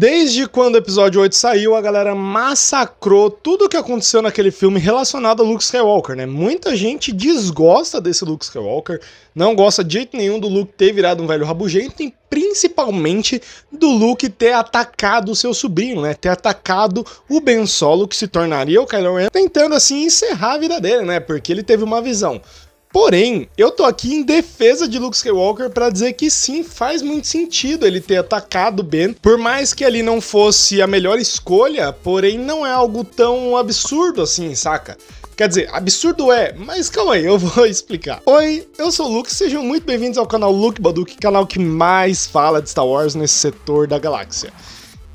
Desde quando o episódio 8 saiu, a galera massacrou tudo o que aconteceu naquele filme relacionado a Luke Skywalker, né? Muita gente desgosta desse Luke Skywalker, não gosta de jeito nenhum do Luke ter virado um velho rabugento e principalmente do Luke ter atacado o seu sobrinho, né? Ter atacado o Ben Solo, que se tornaria o Kylo Ren, tentando assim encerrar a vida dele, né? Porque ele teve uma visão. Porém, eu tô aqui em defesa de Luke Skywalker pra dizer que sim, faz muito sentido ele ter atacado Ben, por mais que ali não fosse a melhor escolha, porém não é algo tão absurdo assim, saca? Quer dizer, absurdo é, mas calma aí, eu vou explicar. Oi, eu sou o Luke, sejam muito bem-vindos ao canal Luke Baduk, canal que mais fala de Star Wars nesse setor da galáxia.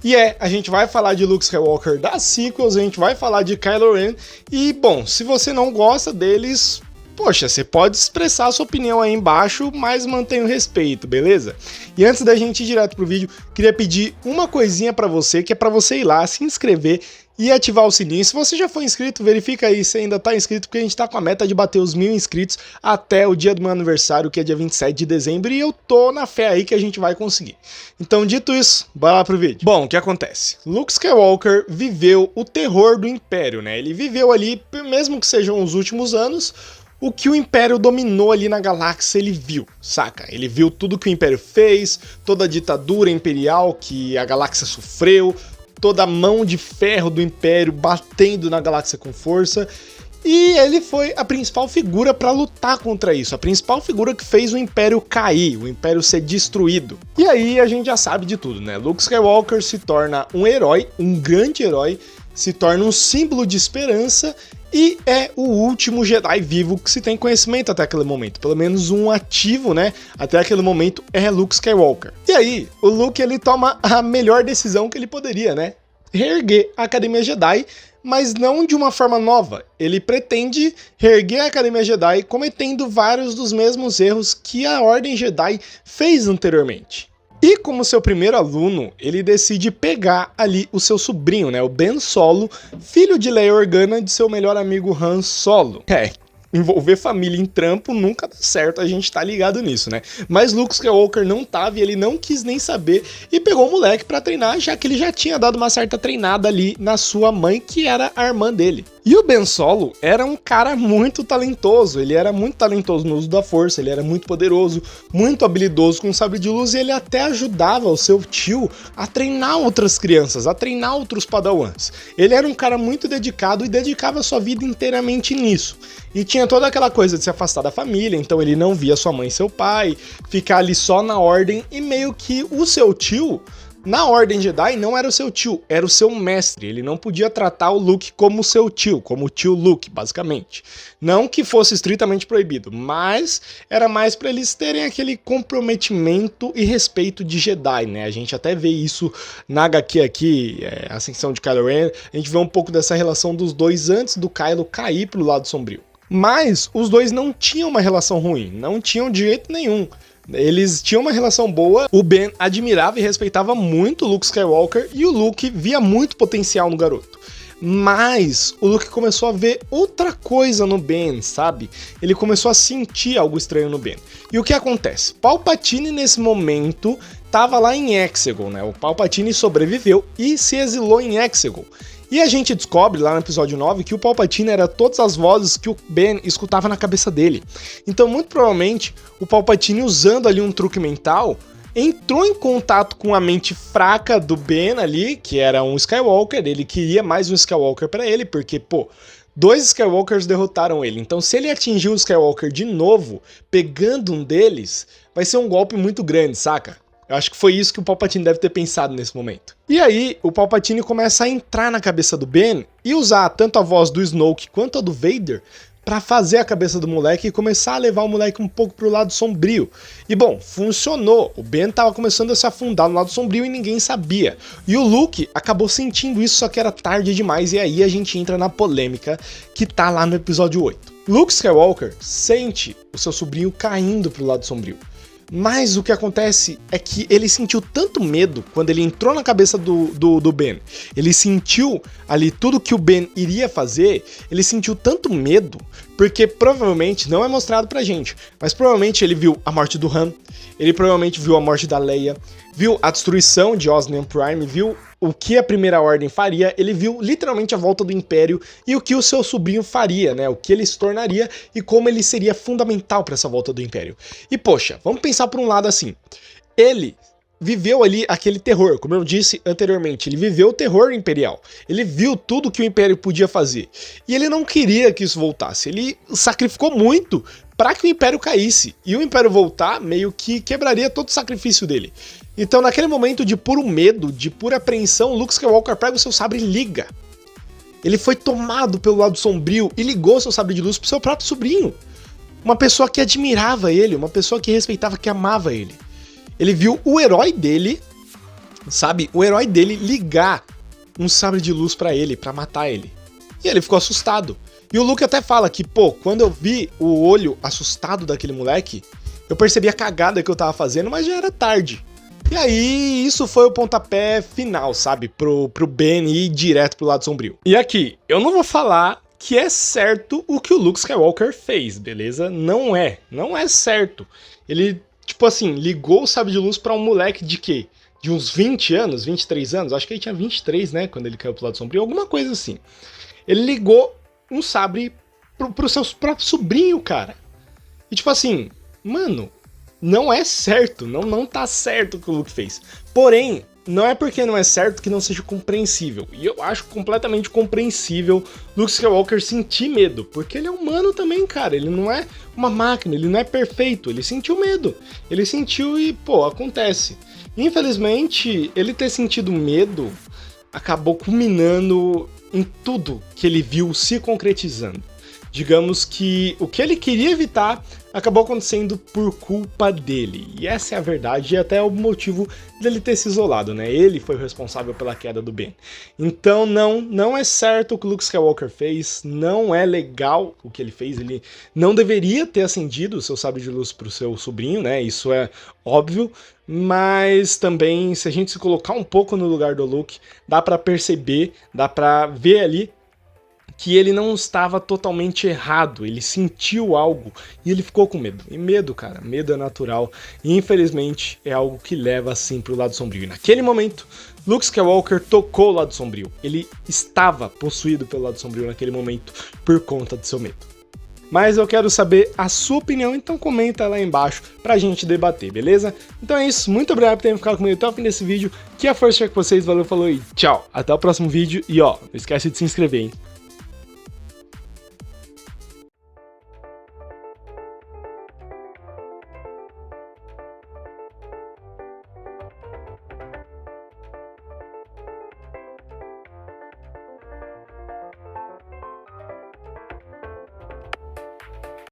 E a gente vai falar de Luke Skywalker das sequels, a gente vai falar de Kylo Ren, e bom, se você não gosta deles, poxa, você pode expressar a sua opinião aí embaixo, mas mantenha o respeito, beleza? E antes da gente ir direto pro vídeo, queria pedir uma coisinha pra você, que é pra você ir lá, se inscrever e ativar o sininho. Se você já foi inscrito, verifica aí se ainda tá inscrito, porque a gente tá com a meta de bater os 1000 inscritos até o dia do meu aniversário, que é dia 27 de dezembro, e eu tô na fé aí que a gente vai conseguir. Então, dito isso, bora lá pro vídeo. Bom, o que acontece? Luke Skywalker viveu o terror do Império, né? Ele viveu ali, mesmo que sejam os últimos anos, o que o Império dominou ali na galáxia, ele viu, saca? Ele viu tudo que o Império fez, toda a ditadura imperial que a galáxia sofreu, toda a mão de ferro do Império batendo na galáxia com força, e ele foi a principal figura para lutar contra isso, a principal figura que fez o Império cair, o Império ser destruído. E aí a gente já sabe de tudo, né? Luke Skywalker se torna um herói, um grande herói, se torna um símbolo de esperança, e é o último Jedi vivo que se tem conhecimento até aquele momento. Pelo menos um ativo, né? Até aquele momento é Luke Skywalker. E aí, o Luke, ele toma a melhor decisão que ele poderia, né? Reerguer a Academia Jedi, mas não de uma forma nova. Ele pretende reerguer a Academia Jedi cometendo vários dos mesmos erros que a Ordem Jedi fez anteriormente. E como seu primeiro aluno, ele decide pegar ali o seu sobrinho, né, o Ben Solo, filho de Leia Organa, de seu melhor amigo Han Solo. Envolver família em trampo nunca dá certo, a gente tá ligado nisso, né? Mas Luke Skywalker não tava e ele não quis nem saber e pegou o moleque pra treinar, já que ele já tinha dado uma certa treinada ali na sua mãe, que era a irmã dele. E o Ben Solo era um cara muito talentoso, ele era muito talentoso no uso da força, ele era muito poderoso, muito habilidoso com sabre de luz, e ele até ajudava o seu tio a treinar outras crianças, a treinar outros padawans. Ele era um cara muito dedicado e dedicava sua vida inteiramente nisso. E tinha toda aquela coisa de se afastar da família, então ele não via sua mãe e seu pai, ficar ali só na ordem, e meio que o seu tio, na Ordem Jedi, não era o seu tio, era o seu mestre. Ele não podia tratar o Luke como seu tio, como o tio Luke, basicamente. Não que fosse estritamente proibido, mas era mais para eles terem aquele comprometimento e respeito de Jedi, né? A gente até vê isso na HQ aqui, Ascensão de Kylo Ren, a gente vê um pouco dessa relação dos dois antes do Kylo cair pro lado sombrio. Mas os dois não tinham uma relação ruim, não tinham de jeito nenhum. Eles tinham uma relação boa, o Ben admirava e respeitava muito o Luke Skywalker e o Luke via muito potencial no garoto. Mas o Luke começou a ver outra coisa no Ben, sabe? Ele começou a sentir algo estranho no Ben. E o que acontece? Palpatine nesse momento estava lá em Exegol, né? O Palpatine sobreviveu e se exilou em Exegol. E a gente descobre lá no episódio 9 que o Palpatine era todas as vozes que o Ben escutava na cabeça dele. Então, muito provavelmente, o Palpatine, usando ali um truque mental, entrou em contato com a mente fraca do Ben ali, que era um Skywalker. Ele queria mais um Skywalker pra ele, porque, pô, 2 Skywalkers derrotaram ele. Então, se ele atingir o Skywalker de novo, pegando um deles, vai ser um golpe muito grande, saca? Eu acho que foi isso que o Palpatine deve ter pensado nesse momento. E aí, o Palpatine começa a entrar na cabeça do Ben e usar tanto a voz do Snoke quanto a do Vader pra fazer a cabeça do moleque e começar a levar o moleque um pouco pro lado sombrio. E bom, funcionou. O Ben tava começando a se afundar no lado sombrio e ninguém sabia. E o Luke acabou sentindo isso, só que era tarde demais, e aí a gente entra na polêmica que tá lá no episódio 8. Luke Skywalker sente o seu sobrinho caindo pro lado sombrio. Mas o que acontece é que ele sentiu tanto medo quando ele entrou na cabeça do Ben. Ele sentiu ali tudo que o Ben iria fazer, ele sentiu tanto medo Porque provavelmente, não é mostrado pra gente, mas provavelmente ele viu a morte do Han, ele provavelmente viu a morte da Leia, viu a destruição de Osnium Prime, viu o que a Primeira Ordem faria, ele viu literalmente a volta do Império e o que o seu sobrinho faria, né? O que ele se tornaria e como ele seria fundamental para essa volta do Império. E poxa, vamos pensar por um lado assim, ele viveu ali aquele terror, como eu disse anteriormente, ele viveu o terror imperial, ele viu tudo que o Império podia fazer, e ele não queria que isso voltasse, ele sacrificou muito para que o Império caísse, e o Império voltar meio que quebraria todo o sacrifício dele. Então naquele momento de puro medo, de pura apreensão, Luke Skywalker pega o seu sabre e liga. Ele foi tomado pelo lado sombrio e ligou seu sabre de luz pro seu próprio sobrinho, uma pessoa que admirava ele, uma pessoa que respeitava, que amava ele. Ele viu o herói dele, sabe? O herói dele ligar um sabre de luz pra ele, pra matar ele. E ele ficou assustado. E o Luke até fala que, pô, quando eu vi o olho assustado daquele moleque, eu percebi a cagada que eu tava fazendo, mas já era tarde. E aí, isso foi o pontapé final, sabe? Pro Ben ir direto pro lado sombrio. E aqui, eu não vou falar que é certo o que o Luke Skywalker fez, beleza? Não é certo. Ele, tipo assim, ligou o sabre de luz pra um moleque de quê? De uns 20 anos, 23 anos? Acho que ele tinha 23, né? Quando ele caiu pro lado sombrio, alguma coisa assim. Ele ligou um sabre pro seu próprio sobrinho, cara. E tipo assim, mano, não é certo, não tá certo o que o Luke fez. Porém, não é porque não é certo que não seja compreensível. E eu acho completamente compreensível Luke Skywalker sentir medo, porque ele é humano também, cara. Ele não é uma máquina, ele não é perfeito. Ele sentiu medo. Ele sentiu e, pô, acontece. Infelizmente, ele ter sentido medo acabou culminando em tudo que ele viu se concretizando. Digamos que o que ele queria evitar acabou acontecendo por culpa dele. E essa é a verdade e até o motivo dele ter se isolado, né? Ele foi o responsável pela queda do Ben. Então não é certo o que o Luke Skywalker fez, não é legal o que ele fez, ele não deveria ter acendido o seu sabre de luz pro seu sobrinho, né? Isso é óbvio, mas também se a gente se colocar um pouco no lugar do Luke, dá pra perceber, dá pra ver ali que ele não estava totalmente errado, ele sentiu algo e ele ficou com medo. E medo, cara, medo é natural e infelizmente é algo que leva assim pro lado sombrio. E naquele momento, Luke Skywalker tocou o lado sombrio. Ele estava possuído pelo lado sombrio naquele momento por conta do seu medo. Mas eu quero saber a sua opinião, então comenta lá embaixo pra gente debater, beleza? Então é isso, muito obrigado por terem ficado comigo até o fim desse vídeo, que a força é com vocês, valeu, falou e tchau! Até o próximo vídeo e ó, não esquece de se inscrever, hein?